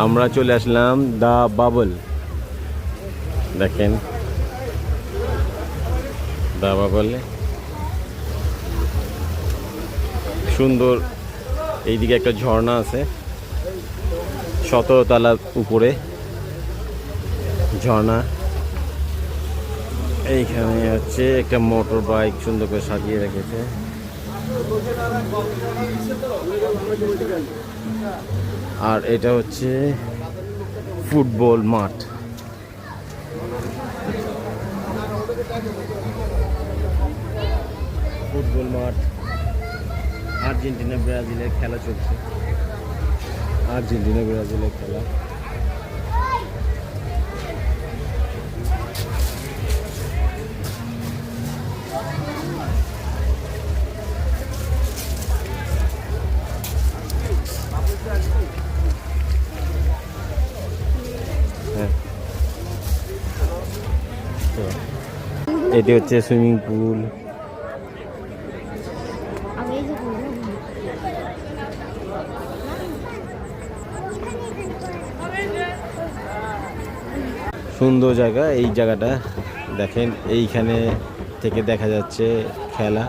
আমরা চলে আসলাম দা বাবল। দেখেন দা বাবলে সুন্দর। এইদিকে একটা ঝর্ণা আছে 17 তলার উপরে ঝর্ণা। এইখানে হচ্ছে একটা মোটর বাইক সুন্দর করে সাজিয়ে রেখেছে। আর এটা হচ্ছে ফুটবল মাঠ। ফুটবল মাঠ, আর্জেন্টিনা ব্রাজিলের খেলা চলছে। আর্জেন্টিনা ব্রাজিলের খেলা। এটি হচ্ছে সুইমিং পুল। সুন্দর জায়গা এই জায়গাটা। দেখেন এইখানে থেকে দেখা যাচ্ছে খেলা,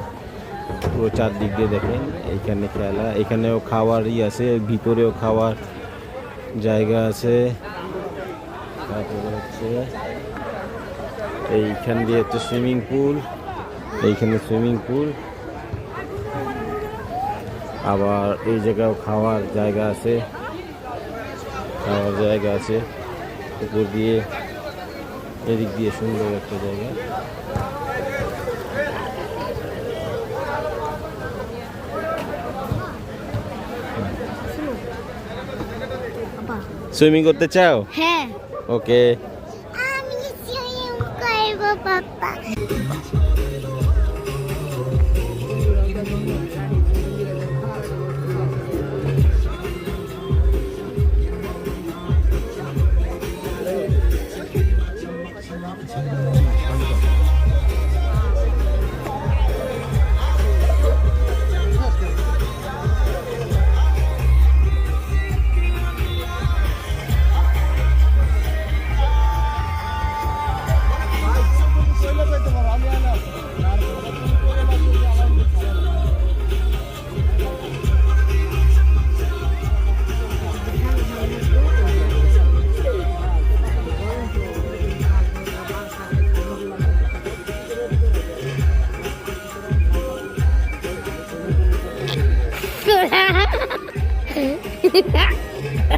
পুরো চারদিক দিয়ে দেখেন এইখানে খেলা। এখানেও খাওয়ারই আছে, ভিতরেও খাওয়ার জায়গা আছে। তারপরে হচ্ছে এইখান দিয়ে হচ্ছে সুইমিং পুল, এইখানে সুইমিং পুল। আবার এই জায়গাও খাওয়ার জায়গা আছে, খাওয়ার জায়গা আছে উপর দিয়ে, এদিক দিয়ে সুন্দর একটা জায়গা। সুইমিং করতে চাও? হ্যাঁ। ওকে। আমি সুইমিং করব বাবা।